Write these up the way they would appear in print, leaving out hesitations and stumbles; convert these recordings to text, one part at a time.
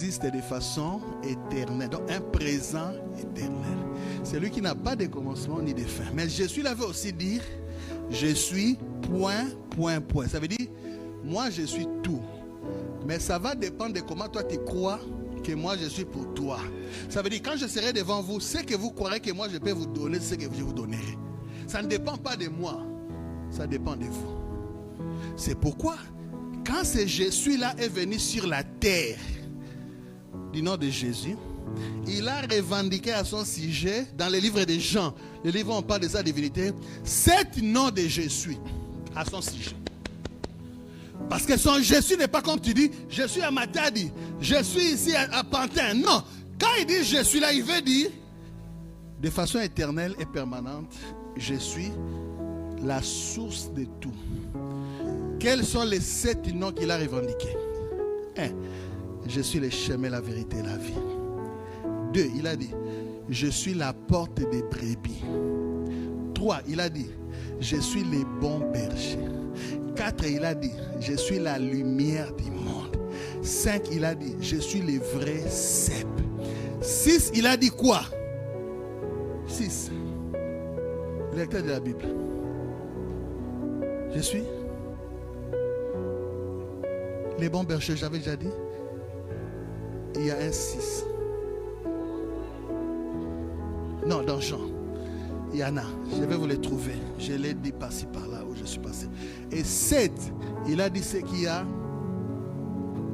existe de façon éternelle, donc un présent éternel. C'est lui qui n'a pas de commencement ni de fin. Mais Jésus l'avait aussi dit, je suis point. Ça veut dire, moi je suis tout. Mais ça va dépendre de comment toi tu crois que moi je suis pour toi. Ça veut dire, quand je serai devant vous, ce que vous croirez que moi je peux vous donner, c'est ce que je vous donnerai. Ça ne dépend pas de moi, ça dépend de vous. C'est pourquoi, quand ce Jésus-là est venu sur la terre, du nom de Jésus, il a revendiqué à son sujet, dans le livre de Jean, le livre où on parle de sa divinité, 7 noms de Jésus à son sujet. Parce que son Jésus n'est pas comme tu dis, je suis à Matadi, je suis ici à Pantin. Non, quand il dit je suis là, il veut dire, de façon éternelle et permanente, je suis la source de tout. Quels sont les 7 noms qu'il a revendiqués? 1. Je suis le chemin, la vérité et la vie. 2. Il a dit, je suis la porte des brebis. 3. Il a dit, je suis le bon berger. 4. Il a dit, je suis la lumière du monde. 5. Il a dit, je suis le vrai cep. 6. Il a dit quoi? 6. Lecteur de la Bible. Je suis les bons bergers, j'avais déjà dit. Il y a un 6. Non, dans Jean. Il y en a. Je vais vous les trouver. Je l'ai dit par-ci, par-là où je suis passé. Et 7, il a dit ce qui a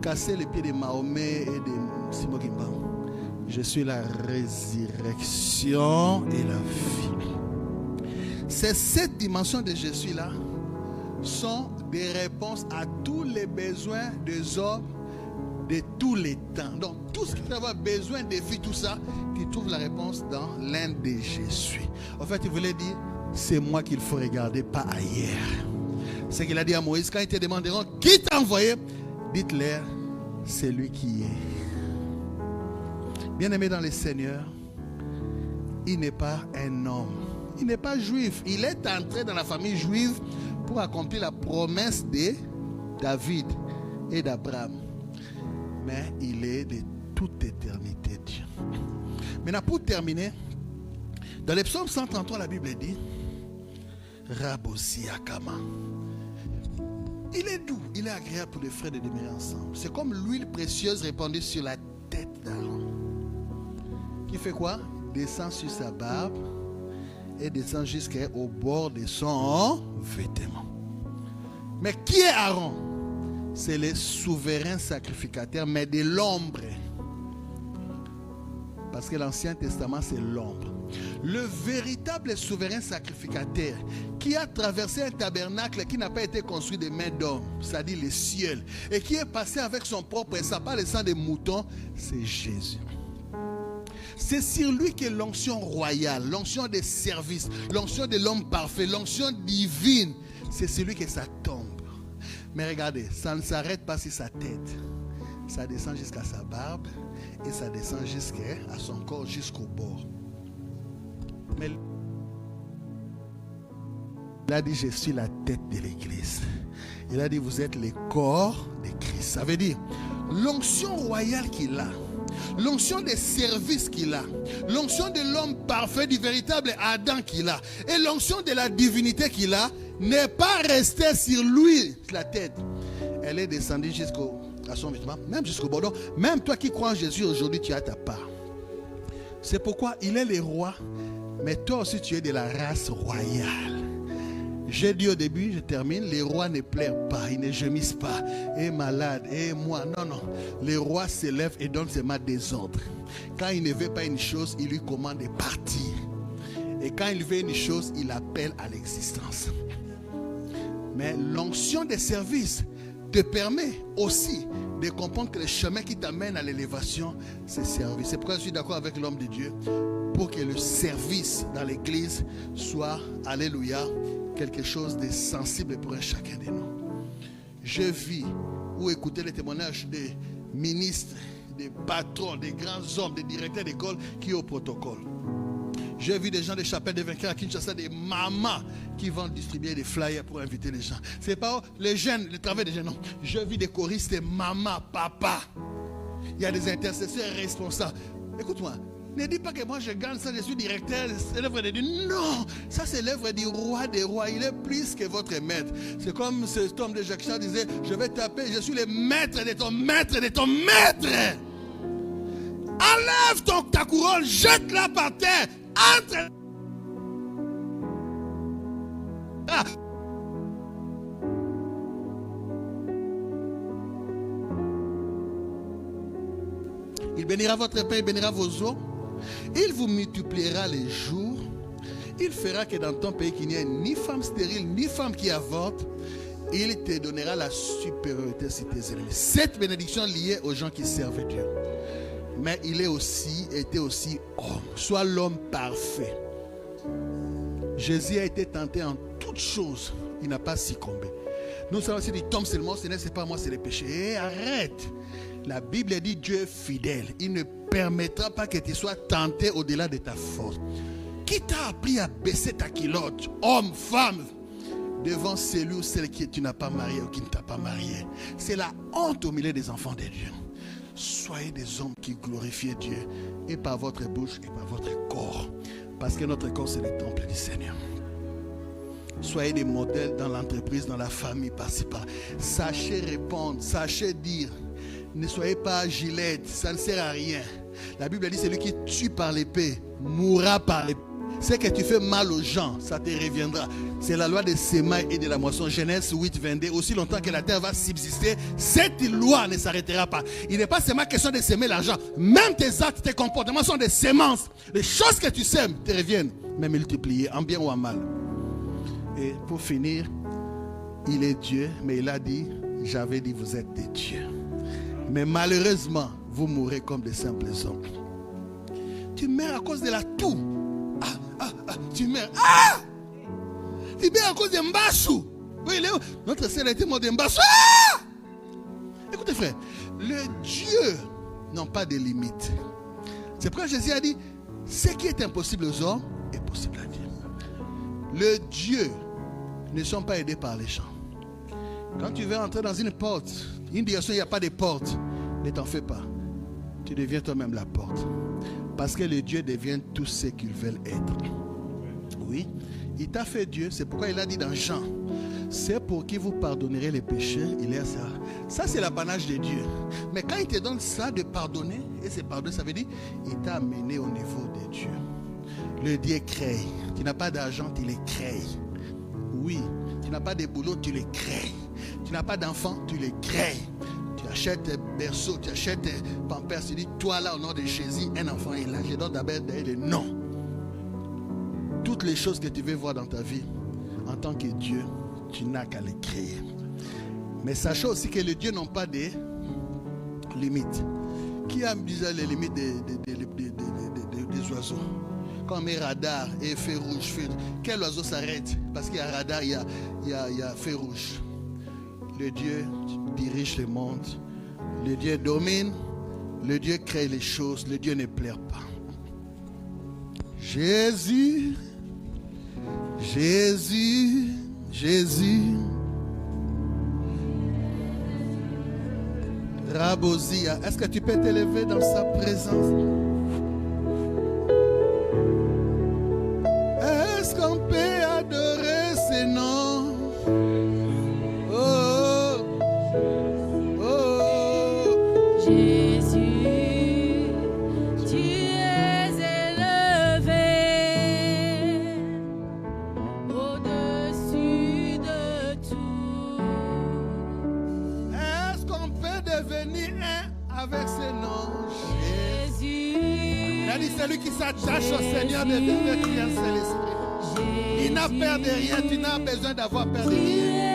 cassé les pieds de Mahomet et de Simon Gimba. Je suis la résurrection et la vie. Ces 7 dimensions de Jésus-là sont des réponses à tous les besoins des hommes de tous les temps. Donc, tout ce qui peut avoir besoin de vie, tout ça, tu trouves la réponse dans l'un de Jésus. En fait, il voulait dire, c'est moi qu'il faut regarder, pas ailleurs. C'est qu'il a dit à Moïse, quand ils te demanderont qui t'a envoyé, dites-leur, c'est lui qui est. Bien-aimé dans le Seigneur, il n'est pas un homme. Il n'est pas juif. Il est entré dans la famille juive pour accomplir la promesse de David et d'Abraham. Mais il est de toute éternité Dieu. Maintenant, pour terminer, dans le psaume 133, la Bible dit Rabosi Akama. Il est doux, il est agréable pour les frères de demeurer ensemble. C'est comme l'huile précieuse répandue sur la tête d'Aaron. Qui fait quoi? Descend sur sa barbe et descend jusqu'au bord de son vêtement. Mais qui est Aaron? C'est le souverain sacrificateur, mais de l'ombre. Parce que l'Ancien Testament, c'est l'ombre. Le véritable souverain sacrificateur qui a traversé un tabernacle qui n'a pas été construit de mains d'homme, c'est-à-dire les cieux, et qui est passé avec son propre sang, pas le sang des moutons, c'est Jésus. C'est sur lui que l'onction royale, l'onction des services, l'onction de l'homme parfait, l'onction divine, c'est celui que ça tombe. Mais regardez, ça ne s'arrête pas sur sa tête. Ça descend jusqu'à sa barbe et ça descend jusqu'à son corps, jusqu'au bord. Mais il a dit, je suis la tête de l'église. Il a dit, vous êtes le corps de Christ. Ça veut dire, l'onction royale qu'il a, l'onction des services qu'il a, l'onction de l'homme parfait, du véritable Adam qu'il a, et l'onction de la divinité qu'il a, n'est pas restée sur lui, la tête. Elle est descendue à son vêtement, même jusqu'au bord. Même toi qui crois en Jésus aujourd'hui, tu as ta part. C'est pourquoi il est le roi, mais toi aussi tu es de la race royale. J'ai dit au début, je termine, les rois ne pleurent pas, ils ne gémissent pas. Et malade, et moi, non, non. Les rois se lèvent et donnent ses mains des ordres. Quand il ne veut pas une chose, il lui commande de partir. Et quand il veut une chose, il appelle à l'existence. Mais l'onction des services te permet aussi de comprendre que le chemin qui t'amène à l'élévation, c'est service. C'est pourquoi je suis d'accord avec l'homme de Dieu, pour que le service dans l'église soit, alléluia, quelque chose de sensible pour chacun de nous. Je vis ou écouter les témoignages des ministres, des patrons, des grands hommes, des directeurs d'école qui sont au protocole. J'ai vu des gens des chapelles des vainqueurs à Kinshasa, des mamans qui vont distribuer des flyers pour inviter les gens. Ce n'est pas les jeunes, le travail des jeunes, non. J'ai vu des choristes, mamans, papas. Il y a des intercesseurs responsables. Écoute-moi, ne dis pas que moi je gagne ça, je suis directeur, c'est l'œuvre de Dieu. Non, ça c'est l'œuvre du roi des rois. Il est plus que votre maître. C'est comme cet homme de Jacques Chirac disait, je vais taper, je suis le maître de ton maître, de ton maître. Enlève ta couronne, jette-la par terre, entre. Ah. Il bénira votre pain, il bénira vos eaux. Il vous multipliera les jours. Il fera que dans ton pays qu'il n'y ait ni femme stérile, ni femme qui avorte. Il te donnera la supériorité sur tes ennemis. Cette bénédiction liée aux gens qui servent Dieu. Mais il était aussi homme. Soit l'homme parfait. Jésus a été tenté en toutes choses. Il n'a pas succombé. Nous savons aussi dit, tombe seulement, ce n'est pas moi, c'est le péché. Et arrête. La Bible dit Dieu est fidèle. Il ne permettra pas que tu sois tenté au-delà de ta force. Qui t'a appris à baisser ta culotte, homme, femme, devant celui ou celle que tu n'as pas marié ou qui ne t'a pas marié? C'est la honte au milieu des enfants de Dieu. Soyez des hommes qui glorifient Dieu, et par votre bouche et par votre corps. Parce que notre corps, c'est le temple du Seigneur. Soyez des modèles dans l'entreprise, dans la famille, par-ci, par-là. Sachez répondre, sachez dire. Ne soyez pas gilette, ça ne sert à rien. La Bible dit, celui qui tue par l'épée mourra par l'épée. C'est que tu fais mal aux gens, ça te reviendra. C'est la loi des semailles et de la moisson. Genèse 8, 22. Aussi longtemps que la terre va subsister, cette loi ne s'arrêtera pas. Il n'est pas seulement question de s'aimer l'argent. Même tes actes, tes comportements sont des semences. Les choses que tu sèmes te reviennent, mais multipliées, en bien ou en mal. Et pour finir, il est Dieu, mais il a dit, j'avais dit, vous êtes des dieux. Mais malheureusement, vous mourrez comme des simples hommes. Tu meurs à cause de la toux. Tu meurs. Tu meurs à cause de Mbassou. Oui, notre sœur a été morte de Mbassou. Écoutez frère, le Dieu n'a pas de limites. C'est pourquoi Jésus a dit, ce qui est impossible aux hommes est possible à Dieu. Le Dieu ne sont pas aidés par les gens. Quand tu veux entrer dans une porte, une direction, il n'y a pas de porte. Ne t'en fais pas. Tu deviens toi-même la porte. Parce que le Dieu devient tout ce qu'ils veulent être. Oui, il t'a fait Dieu. C'est pourquoi il a dit dans Jean, c'est pour qui vous pardonnerez les péchés. Il est ça. Ça, c'est l'apanage de Dieu. Mais quand il te donne ça de pardonner, et c'est pardonner, ça veut dire il t'a amené au niveau de Dieu. Le Dieu crée. Tu n'as pas d'argent, tu les crées. Oui, tu n'as pas de boulot, tu les crées. Tu n'as pas d'enfant, tu les crées. Tu achètes berceau, tu achètes pampers, tu dis, toi là, au nom de Jésus, un enfant est là. Je donne d'abord le nom. Toutes les choses que tu veux voir dans ta vie, en tant que Dieu, tu n'as qu'à les créer. Mais sachez aussi que les dieux n'ont pas de limites. Qui a déjà les limites des oiseaux? Comme un radar et feu rouge. Quel oiseau s'arrête? Parce qu'il y a radar, il y a feu rouge. Le Dieu dirige le monde. Le Dieu domine. Le Dieu crée les choses. Le Dieu ne pleure pas. Jésus, Jésus, Jésus. Rabosia. Est-ce que tu peux t'élever dans sa présence? Est-ce qu'on peut adorer ses noms? Oh, oh, Jésus, tu es élevé au-dessus de tout. est-ce qu'on peut devenir un avec ses noms? Jésus, Il a dit celui qui s'attache au Seigneur devient un seul esprit. Il n'a peur de rien, tu n'as besoin d'avoir peur de rien.